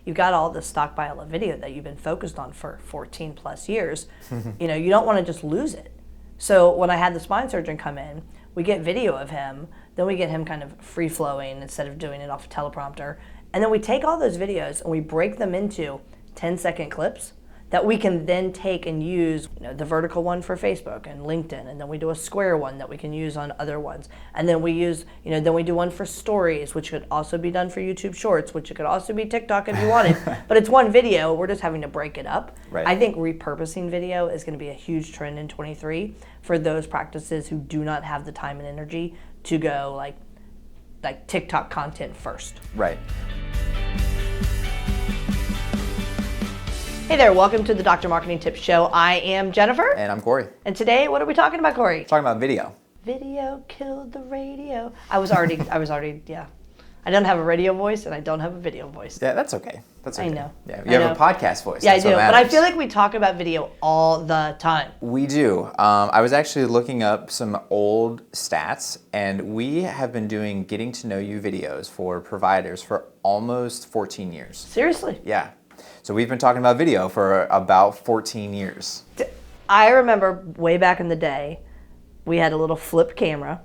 you've got all this stockpile of video that you've been focused on for 14 plus years. You don't want to just lose it. So when I had the spine surgeon come in, we get video of him, then we get him kind of free flowing instead of doing it off a teleprompter. And then we take all those videos and we break them into 10-second clips that we can then take and use, the vertical one for Facebook and LinkedIn, and then we do a square one that we can use on other ones. And then we use, then we do one for stories, which could also be done for YouTube Shorts, which could also be TikTok if you wanted. But it's one video, we're just having to break it up. Right. I think repurposing video is gonna be a huge trend in 23 for those practices who do not have the time and energy to go like TikTok content first. Right. Hey there, welcome to the Dr. Marketing Tips Show. I am Jennifer. And I'm Corey. And today, what are we talking about, Corey? Talking about video. Video killed the radio. I was already, yeah. I don't have a radio voice and I don't have a video voice. Yeah, that's okay. That's okay. I know. Yeah, you have a podcast voice. Yeah, that's I do. what But I matters. feel like we talk about video all the time. We do. I was actually looking up some old stats, and we have been doing getting to know you videos for providers for almost 14 years. Seriously. Yeah. So we've been talking about video for about 14 years. I remember way back in the day, we had a little flip camera,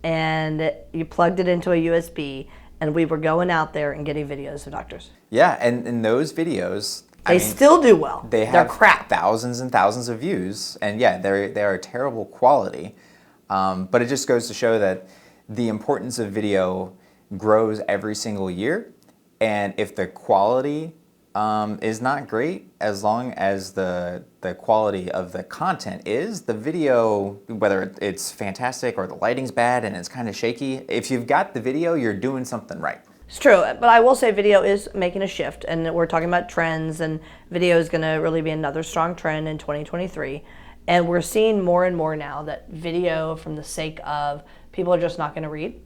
and you plugged it into a USB, and we were going out there and getting videos of doctors. Yeah, and in those videos, They still do well. They're crap. Thousands and thousands of views, and yeah, they are terrible quality. But it just goes to show that the importance of video grows every single year, and if the quality is not great, as long as the quality of the content is, the video, whether it's fantastic or the lighting's bad and it's kind of shaky, if you've got the video, you're doing something right. It's true, but I will say video is making a shift, and we're talking about trends, and video is going to really be another strong trend in 2023. And we're seeing more and more now that video, from the sake of people are just not going to read,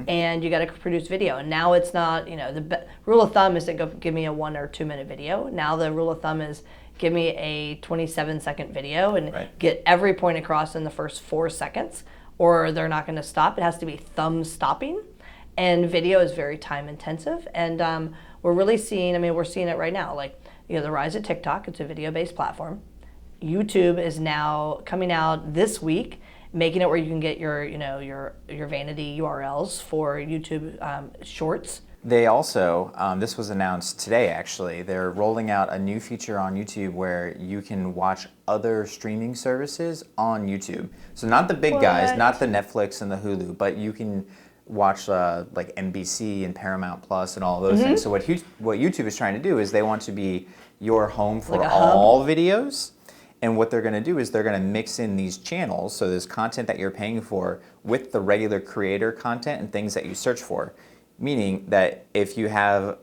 and you got to produce video. And now it's not, the rule of thumb isn't go give me a 1 or 2 minute video. Now the rule of thumb is give me a 27-second video and get every point across in the first 4 seconds, or they're not going to stop. It has to be thumb stopping. And video is very time intensive, and we're really seeing, we're seeing it right now, the rise of TikTok. It's a video-based platform. YouTube is now coming out this week, making it where you can get your vanity URLs for YouTube Shorts. They also, this was announced today actually, they're rolling out a new feature on YouTube where you can watch other streaming services on YouTube. So not the big guys, not the Netflix and the Hulu, but you can watch like NBC and Paramount Plus and all of those things. So what YouTube is trying to do is they want to be your home for all videos. And what they're going to do is they're going to mix in these channels, so this content that you're paying for, with the regular creator content and things that you search for. Meaning that if you have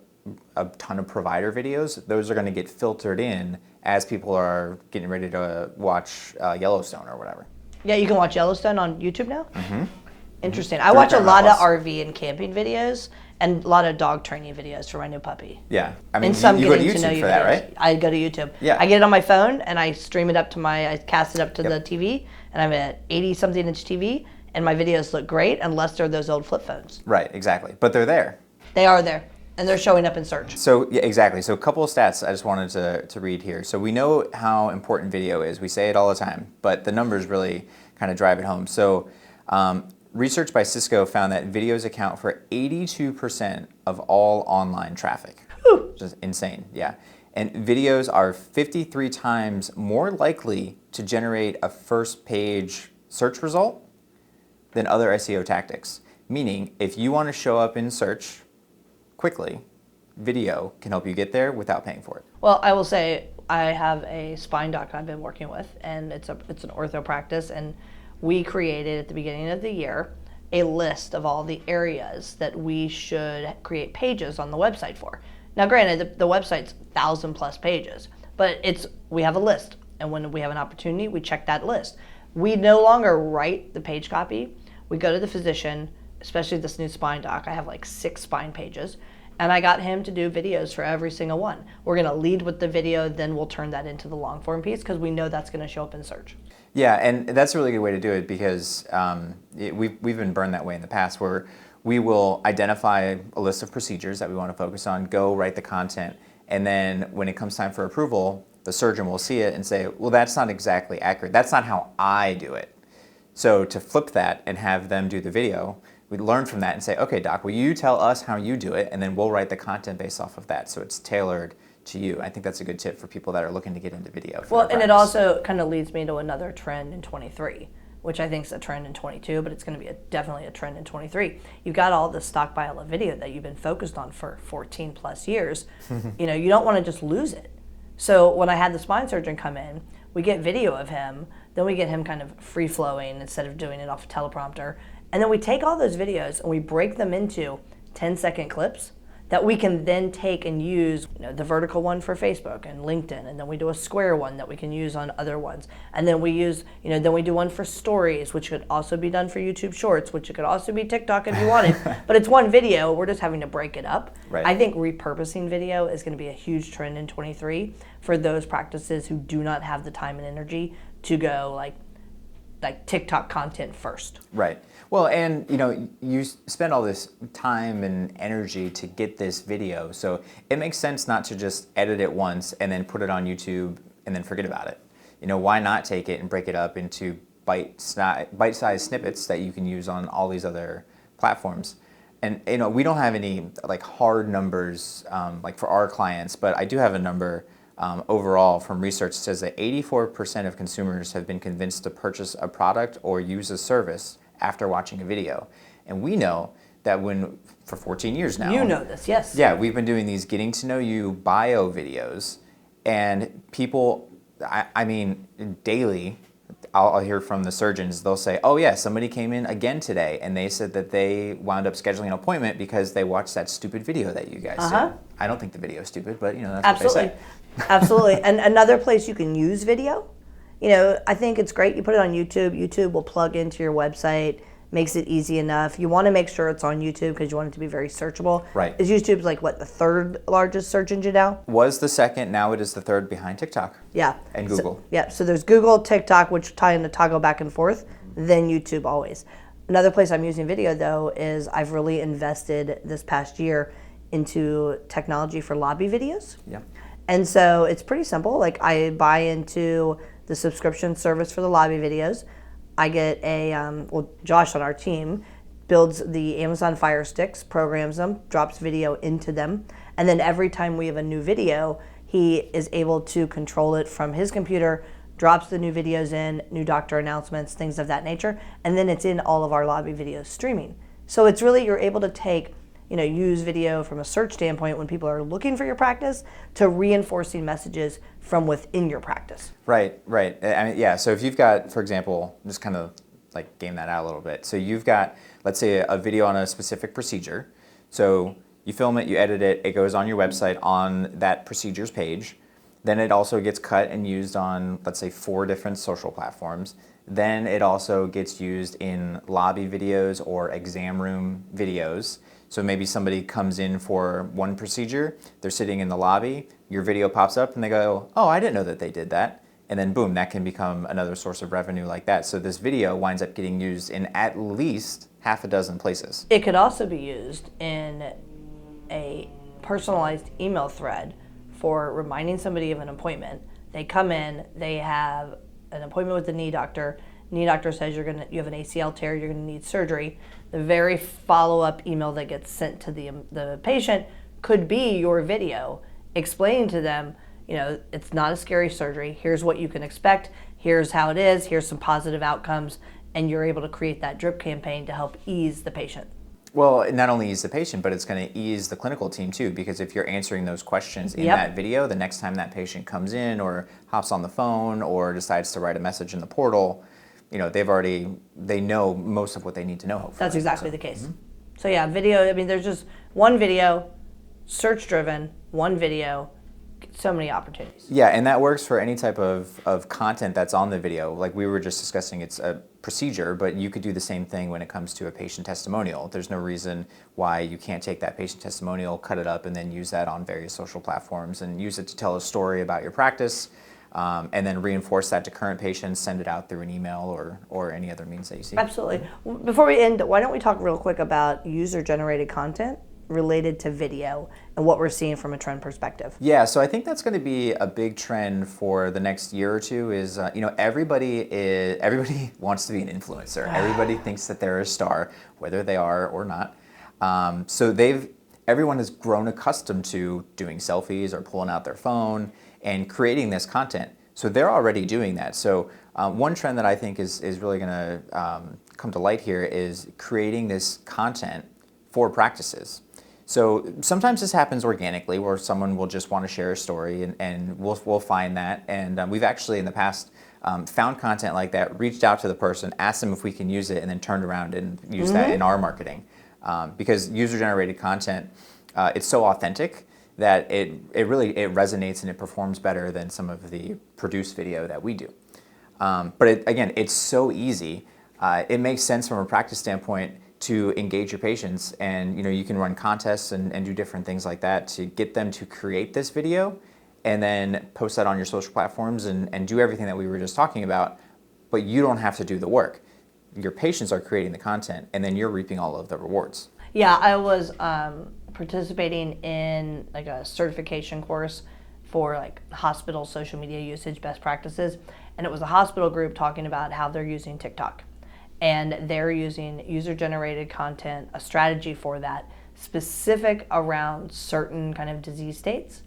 a ton of provider videos, those are going to get filtered in as people are getting ready to watch Yellowstone or whatever. Yeah, you can watch Yellowstone on YouTube now? Interesting. I watch a lot of RV and camping videos and a lot of dog training videos for my new puppy. Yeah. You go to YouTube for that, right? I go to YouTube. Yeah. I get it on my phone and I stream it up I cast it up to the TV, and I'm at 80-something inch TV, and my videos look great unless they're those old flip phones. Right, exactly. But they're there. They are there. And they're showing up in search. So, yeah, exactly. So a couple of stats I just wanted to read here. So we know how important video is. We say it all the time, but the numbers really kind of drive it home. So research by Cisco found that videos account for 82% of all online traffic. Which is insane, yeah. And videos are 53 times more likely to generate a first page search result than other SEO tactics. Meaning, if you want to show up in search quickly, video can help you get there without paying for it. Well, I will say I have a spine doc I've been working with, and it's an ortho practice, and we created at the beginning of the year a list of all the areas that we should create pages on the website for. Now, granted, the website's 1,000+ pages, but we have a list, and when we have an opportunity, we check that list. We no longer write the page copy. We go to the physician, especially this new spine doc. I have like 6 spine pages, and I got him to do videos for every single one. We're gonna lead with the video, then we'll turn that into the long form piece because we know that's gonna show up in search. Yeah, and that's a really good way to do it because we've been burned that way in the past where we will identify a list of procedures that we want to focus on, go write the content, and then when it comes time for approval, the surgeon will see it and say, well, that's not exactly accurate. That's not how I do it. So to flip that and have them do the video, we learn from that and say, okay, doc, will you tell us how you do it? And then we'll write the content based off of that. So it's tailored to you. I think that's a good tip for people that are looking to get into video. Well, and it also kind of leads me to another trend in 23, which I think is a trend in 22, but it's going to be definitely a trend in 23. You've got all this stockpile of video that you've been focused on for 14 plus years. You know, you don't want to just lose it. So when I had the spine surgeon come in, we get video of him, then we get him kind of free flowing instead of doing it off a teleprompter. And then we take all those videos and we break them into 10-second clips that we can then take and use, you know, the vertical one for Facebook and LinkedIn, and then we do a square one that we can use on other ones. And then we use, you know, then we do one for stories, which could also be done for YouTube Shorts, which could also be TikTok if you wanted. But it's one video, we're just having to break it up. Right. I think repurposing video is going to be a huge trend in 23 for those practices who do not have the time and energy to go like TikTok content first. Right. Well, and you know, you spend all this time and energy to get this video, so it makes sense not to just edit it once and then put it on YouTube and then forget about it. You know, why not take it and break it up into bite-sized snippets that you can use on all these other platforms? And you know, we don't have any like hard numbers like for our clients, but I do have a number. Overall, from research, says that 84% of consumers have been convinced to purchase a product or use a service after watching a video. And we know that for 14 years now. You know this, yes. Yeah, we've been doing these getting to know you bio videos, and people, I mean, daily, I'll hear from the surgeons, they'll say, oh yeah, somebody came in again today, and they said that they wound up scheduling an appointment because they watched that stupid video that you guys did. I don't think the video is stupid, but you know, that's Absolutely. what they say. Absolutely. And another place you can use video, you know, I think it's great. You put it on YouTube. YouTube will plug into your website, makes it easy enough. You want to make sure it's on YouTube because you want it to be very searchable. Right. Is YouTube like what, the third largest search engine now? Was the second, now it is the third behind TikTok. Yeah. And Google. So there's Google, TikTok, which tend to toggle back and forth, then YouTube always. Another place I'm using video though is I've really invested this past year into technology for lobby videos. Yeah. And so it's pretty simple. Like I buy into the subscription service for the lobby videos. I get Josh on our team builds the Amazon Fire Sticks, programs them, drops video into them. And then every time we have a new video, he is able to control it from his computer, drops the new videos in, new doctor announcements, things of that nature. And then it's in all of our lobby videos streaming. So it's really, you're able to take, you know, use video from a search standpoint when people are looking for your practice to reinforcing messages from within your practice. Right. I mean, yeah, so if you've got, for example, just kind of like game that out a little bit. So you've got, let's say, a video on a specific procedure. So you film it, you edit it, it goes on your website on that procedures page. Then it also gets cut and used on, let's say, 4 different social platforms. Then it also gets used in lobby videos or exam room videos. So maybe somebody comes in for one procedure, they're sitting in the lobby, your video pops up and they go, oh, I didn't know that they did that. And then boom, that can become another source of revenue like that. So this video winds up getting used in at least half a dozen places. It could also be used in a personalized email thread for reminding somebody of an appointment. They come in, they have an appointment with the knee doctor. Knee doctor says you have an ACL tear, you're going to need surgery. The very follow-up email that gets sent to the patient could be your video explaining to them, you know, it's not a scary surgery. Here's what you can expect. Here's how it is. Here's some positive outcomes. And you're able to create that drip campaign to help ease the patient. Well, not only ease the patient, but it's going to ease the clinical team too, because if you're answering those questions in that video, the next time that patient comes in or hops on the phone or decides to write a message in the portal, you know, they know most of what they need to know, hopefully. That's exactly the case. So yeah, video, I mean, there's just one video, search-driven, one video, so many opportunities. Yeah, and that works for any type of content that's on the video. Like we were just discussing, it's a procedure, but you could do the same thing when it comes to a patient testimonial. There's no reason why you can't take that patient testimonial, cut it up, and then use that on various social platforms and use it to tell a story about your practice. and then reinforce that to current patients, send it out through an email or any other means that you see. Absolutely. Before we end, why don't we talk real quick about user-generated content related to video and what we're seeing from a trend perspective? Yeah, so I think that's going to be a big trend for the next year or two. Is everybody wants to be an influencer. Everybody thinks that they're a star, whether they are or not. So everyone has grown accustomed to doing selfies or pulling out their phone and creating this content. So they're already doing that. So one trend that I think is really going to come to light here is creating this content for practices. So sometimes this happens organically where someone will just want to share a story and we'll find that. And we've actually in the past found content like that, reached out to the person, asked them if we can use it, and then turned around and used that in our marketing. Because user-generated content, it's so authentic that it resonates and it performs better than some of the produced video that we do. But again, it's so easy. It makes sense from a practice standpoint to engage your patients, and you can run contests and do different things like that to get them to create this video and then post that on your social platforms and do everything that we were just talking about, but you don't have to do the work. Your patients are creating the content and then you're reaping all of the rewards. Yeah, I was participating in like a certification course for like hospital social media usage best practices, and it was a hospital group talking about how they're using TikTok. And they're using user-generated content, a strategy for that, specific around certain kind of disease states.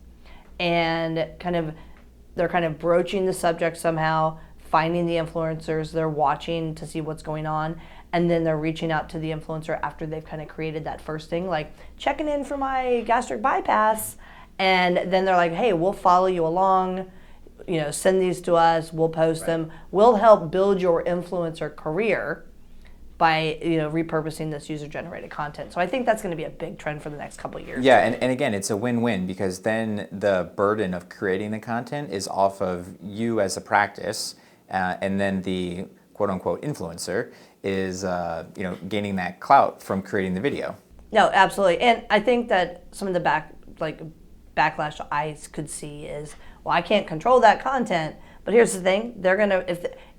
And they're kind of broaching the subject somehow, finding the influencers, they're watching to see what's going on, and then they're reaching out to the influencer after they've kind of created that first thing, like checking in for my gastric bypass. And then they're like, hey, we'll follow you along, send these to us, we'll post them. We'll help build your influencer career by repurposing this user-generated content. So I think that's going to be a big trend for the next couple of years. Yeah, and again, it's a win-win because then the burden of creating the content is off of you as a practice, and then the quote-unquote influencer is gaining that clout from creating the video. No, absolutely. And I think that some of the backlash I could see is, well, I can't control that content. But here's the thing: they're gonna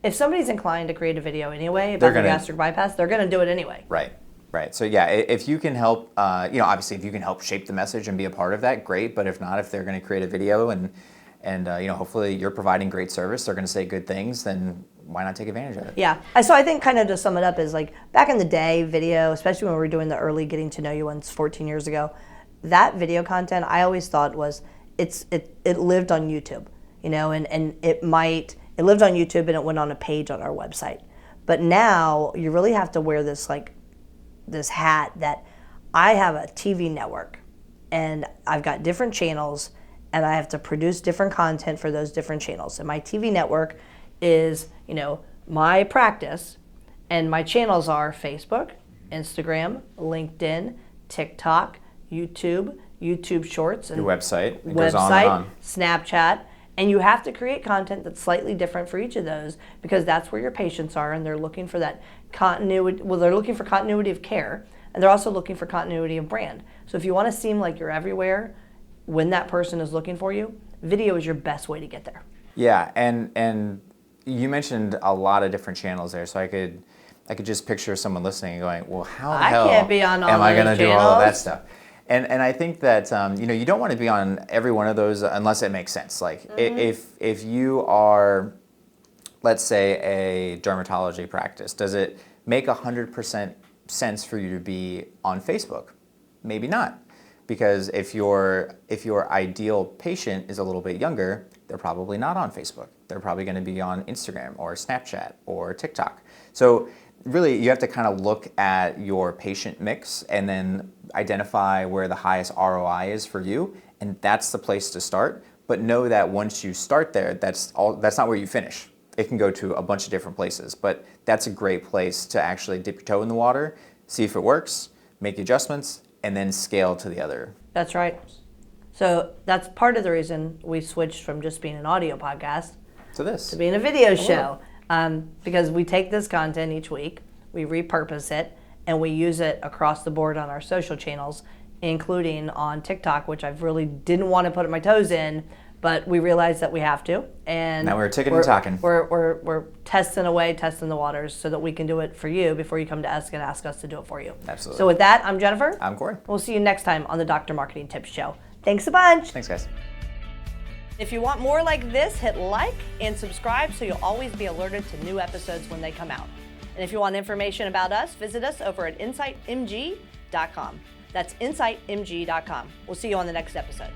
if somebody's inclined to create a video anyway about their gastric bypass, they're gonna do it anyway. Right. So yeah, if you can help, obviously if you can help shape the message and be a part of that, great. But if not, if they're going to create a video and hopefully you're providing great service, they're going to say good things, then why not take advantage of it? Yeah. So I think kind of to sum it up is like back in the day, video, especially when we were doing the early getting to know you ones 14 years ago, that video content I always thought was it lived on YouTube. And it lived on YouTube and it went on a page on our website. But now you really have to wear this hat that I have a TV network and I've got different channels and I have to produce different content for those different channels. And my TV network is, my practice, and my channels are Facebook, Instagram, LinkedIn, TikTok, YouTube Shorts, and your website. It goes on and on. Snapchat. And you have to create content that's slightly different for each of those because that's where your patients are and they're looking for that continuity. Well, they're looking for continuity of care and they're also looking for continuity of brand. So if you want to seem like you're everywhere when that person is looking for you, video is your best way to get there. Yeah, and you mentioned a lot of different channels there, so I could just picture someone listening and going, well, how the hell can't be on all am I those going to do all of that channels. stuff? And I think that you don't want to be on every one of those unless it makes sense. Like if you are, let's say, a dermatology practice, does it make 100% sense for you to be on Facebook? Maybe not, because if your ideal patient is a little bit younger, they're probably not on Facebook. They're probably going to be on Instagram or Snapchat or TikTok. So really, you have to kind of look at your patient mix and then identify where the highest ROI is for you, and that's the place to start. But know that once you start there, that's not where you finish. It can go to a bunch of different places, but that's a great place to actually dip your toe in the water, see if it works, make adjustments, and then scale to the other. That's right. So that's part of the reason we switched from just being an audio podcast to being a video show. Because we take this content each week, we repurpose it, and we use it across the board on our social channels, including on TikTok, which I really didn't want to put my toes in, but we realized that we have to. And now we're ticking and talking. We're testing the waters so that we can do it for you before you come to us and ask us to do it for you. Absolutely. So with that, I'm Jennifer. I'm Corey. We'll see you next time on the Dr. Marketing Tips Show. Thanks a bunch. Thanks, guys. If you want more like this, hit like and subscribe so you'll always be alerted to new episodes when they come out. And if you want information about us, visit us over at insightmg.com. That's insightmg.com. We'll see you on the next episode.